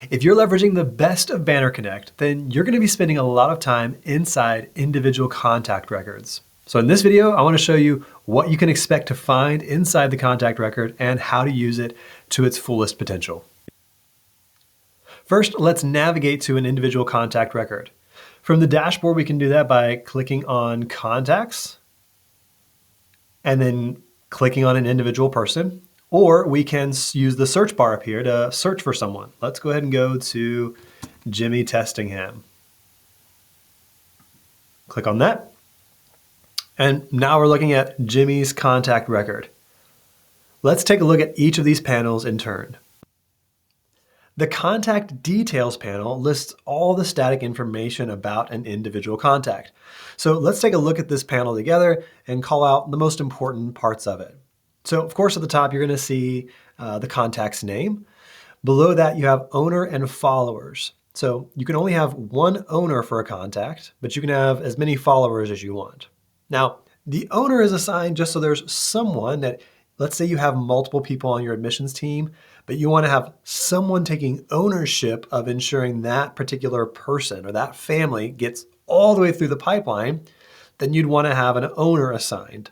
If you're leveraging the best of Banner Connect, then you're going to be spending a lot of time inside individual contact records. So in this video, I want to show you what you can expect to find inside the contact record and how to use it to its fullest potential. First, let's navigate to an individual contact record. From the dashboard, we can do that by clicking on Contacts and then clicking on an individual person. Or we can use the search bar up here to search for someone. Let's go ahead and go to Jimmy Testingham. Click on that. And now we're looking at Jimmy's contact record. Let's take a look at each of these panels in turn. The Contact Details panel lists all the static information about an individual contact. So let's take a look at this panel together and call out the most important parts of it. So of course at the top you're going to see the contact's name. Below that you have owner and followers. So you can only have one owner for a contact, but you can have as many followers as you want. Now the owner is assigned just so there's someone that, let's say you have multiple people on your admissions team, but you want to have someone taking ownership of ensuring that particular person or that family gets all the way through the pipeline, then you'd want to have an owner assigned.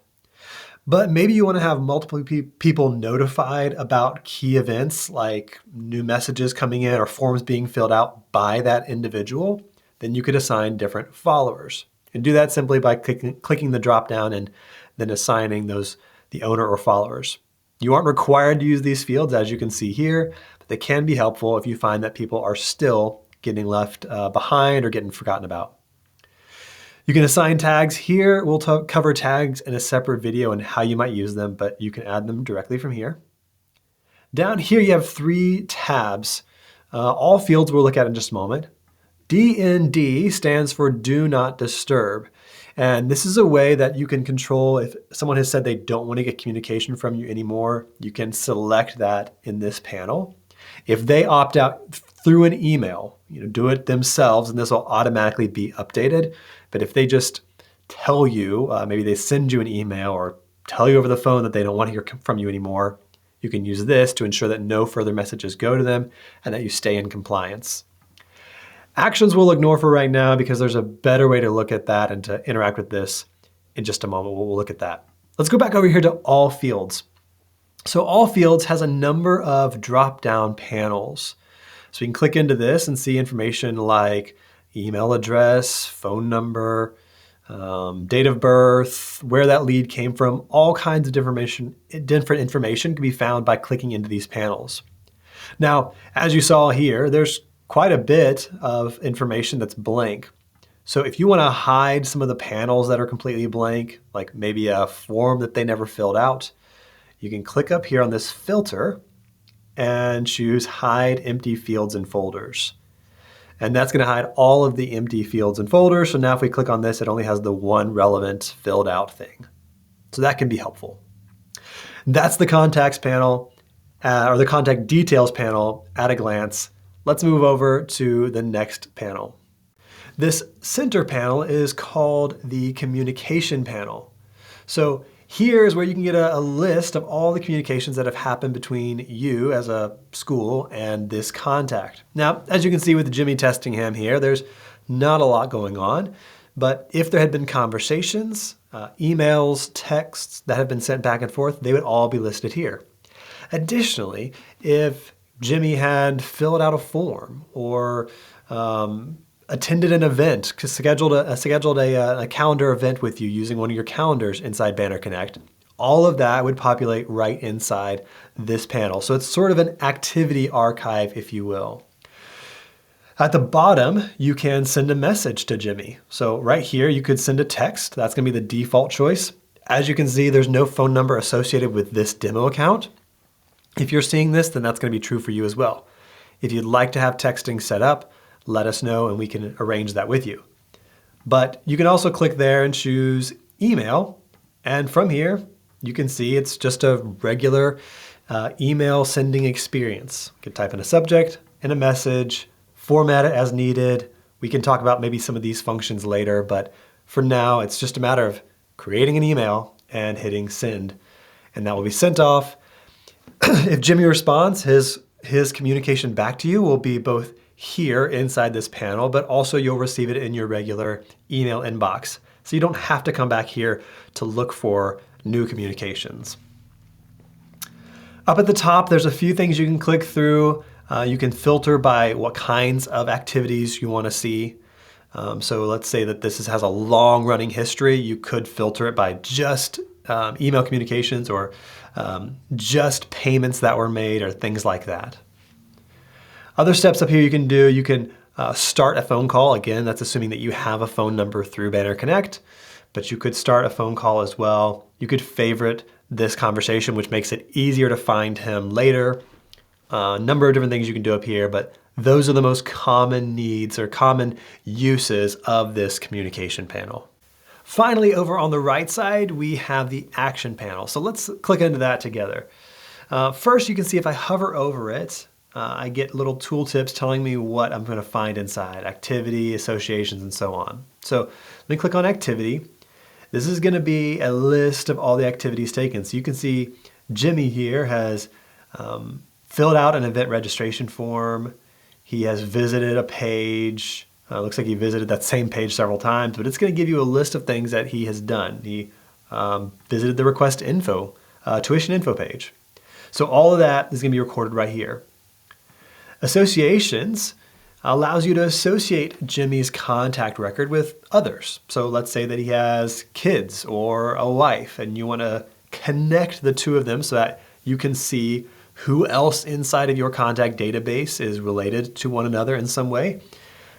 But maybe you want to have multiple people notified about key events like new messages coming in or forms being filled out by that individual, then you could assign different followers. And do that simply by clicking the drop down and then assigning the owner or followers. You aren't required to use these fields as you can see here, but they can be helpful if you find that people are still getting left behind or getting forgotten about. You can assign tags here. We'll cover tags in a separate video and how you might use them, but you can add them directly from here. Down here you have three tabs. All fields we'll look at in just a moment. DND stands for Do Not Disturb. And this is a way that you can control if someone has said they don't want to get communication from you anymore, you can select that in this panel. If they opt out through an email, do it themselves and this will automatically be updated. But if they just tell you, maybe they send you an email or tell you over the phone that they don't want to hear from you anymore, you can use this to ensure that no further messages go to them and that you stay in compliance. Actions we'll ignore for right now because there's a better way to look at that and to interact with this in just a moment. We'll look at that. Let's go back over here to All Fields. So All Fields has a number of drop-down panels. So you can click into this and see information like email address, phone number, date of birth, where that lead came from. All kinds of different information can be found by clicking into these panels. Now, as you saw here, there's quite a bit of information that's blank. So if you want to hide some of the panels that are completely blank, like maybe a form that they never filled out, you can click up here on this filter and choose Hide Empty Fields and Folders. And that's going to hide all of the empty fields and folders. So now if we click on this, it only has the one relevant filled out thing. So that can be helpful. That's the contacts panel, or the contact details panel at a glance. Let's move over to the next panel. This center panel is called the communication panel. So here is where you can get a list of all the communications that have happened between you as a school and this contact. Now, as you can see with Jimmy Testingham here, there's not a lot going on, but if there had been conversations, emails, texts that have been sent back and forth, they would all be listed here. Additionally, if Jimmy had filled out a form or attended an event, scheduled a calendar event with you using one of your calendars inside Banner Connect, all of that would populate right inside this panel. So it's sort of an activity archive, if you will. At the bottom, you can send a message to Jimmy. So right here, you could send a text. That's going to be the default choice. As you can see, there's no phone number associated with this demo account. If you're seeing this, then that's going to be true for you as well. If you'd like to have texting set up, let us know and we can arrange that with you. But you can also click there and choose email. And from here, you can see it's just a regular email sending experience. You can type in a subject and a message, format it as needed. We can talk about maybe some of these functions later, but for now, it's just a matter of creating an email and hitting send. And that will be sent off. If Jimmy responds, his His communication back to you will be both here inside this panel, but also you'll receive it in your regular email inbox. So you don't have to come back here to look for new communications. Up at the top, there's a few things you can click through. You can filter by what kinds of activities you want to see. So let's say that this has a long running history. You could filter it by just email communications or just payments that were made or things like that. Other steps up here you can do, you can start a phone call. Again, that's assuming that you have a phone number through Banner Connect, but you could start a phone call as well. You could favorite this conversation, which makes it easier to find him later. A number of different things you can do up here, but those are the most common needs or common uses of this communication panel. Finally, over on the right side, we have the action panel. So let's click into that together. First, you can see if I hover over it, I get little tooltips telling me what I'm going to find inside, activity, associations, and so on. So let me click on activity. This is going to be a list of all the activities taken. So you can see Jimmy here has filled out an event registration form. He has visited a page. Looks like he visited that same page several times, but it's going to give you a list of things that he has done. He visited the request info, tuition info page. So all of that is going to be recorded right here. Associations allows you to associate Jimmy's contact record with others. So let's say that he has kids or a wife and you want to connect the two of them so that you can see who else inside of your contact database is related to one another in some way.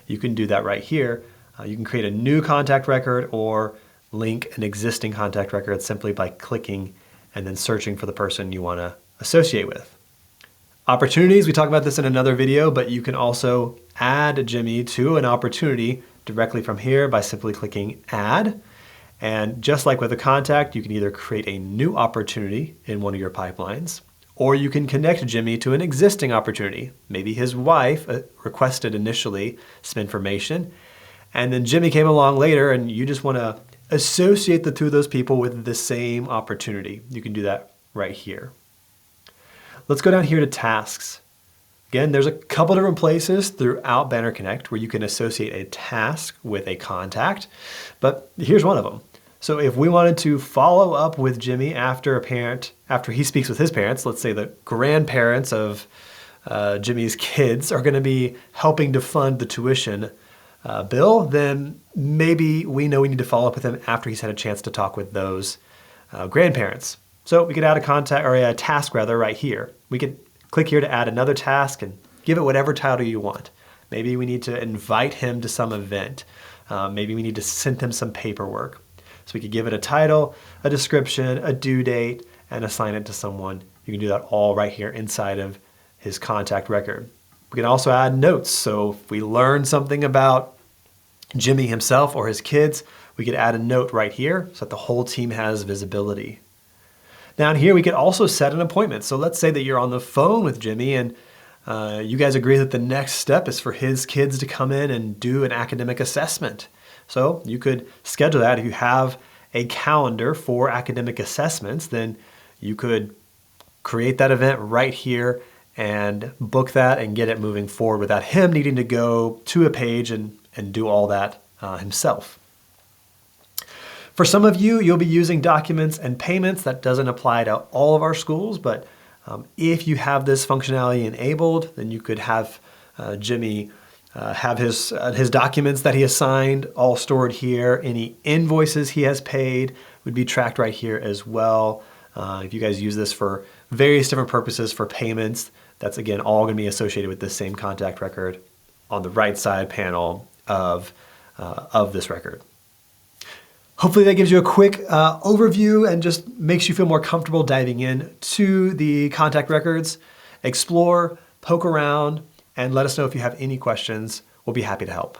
You can do that right here. You can create a new contact record or link an existing contact record simply by clicking and then searching for the person you want to associate with. Opportunities, we talk about this in another video, but you can also add Jimmy to an opportunity directly from here by simply clicking add. And just like with a contact, you can either create a new opportunity in one of your pipelines, or you can connect Jimmy to an existing opportunity. Maybe his wife requested initially some information, and then Jimmy came along later and you just want to associate the two of those people with the same opportunity. You can do that right here. Let's go down here to tasks. Again, there's a couple different places throughout Banner Connect where you can associate a task with a contact, but here's one of them. So if we wanted to follow up with Jimmy after he speaks with his parents, let's say the grandparents of Jimmy's kids are going to be helping to fund the tuition bill, then maybe we know we need to follow up with him after he's had a chance to talk with those grandparents. So we could add a contact or a task rather right here. We could click here to add another task and give it whatever title you want. Maybe we need to invite him to some event. Maybe we need to send him some paperwork. So we could give it a title, a description, a due date, and assign it to someone. You can do that all right here inside of his contact record. We can also add notes. So if we learn something about Jimmy himself or his kids, we could add a note right here so that the whole team has visibility. Down here, we could also set an appointment. So let's say that you're on the phone with Jimmy and you guys agree that the next step is for his kids to come in and do an academic assessment. So you could schedule that. If you have a calendar for academic assessments, then you could create that event right here and book that and get it moving forward without him needing to go to a page and do all that himself. For some of you, you'll be using documents and payments. That doesn't apply to all of our schools, but if you have this functionality enabled, then you could have Jimmy have his documents that he has signed all stored here. Any invoices he has paid would be tracked right here as well. If you guys use this for various different purposes for payments, that's again all going to be associated with the same contact record on the right side panel of this record. Hopefully that gives you a quick overview and just makes you feel more comfortable diving in to the contact records. Explore, poke around, and let us know if you have any questions. We'll be happy to help.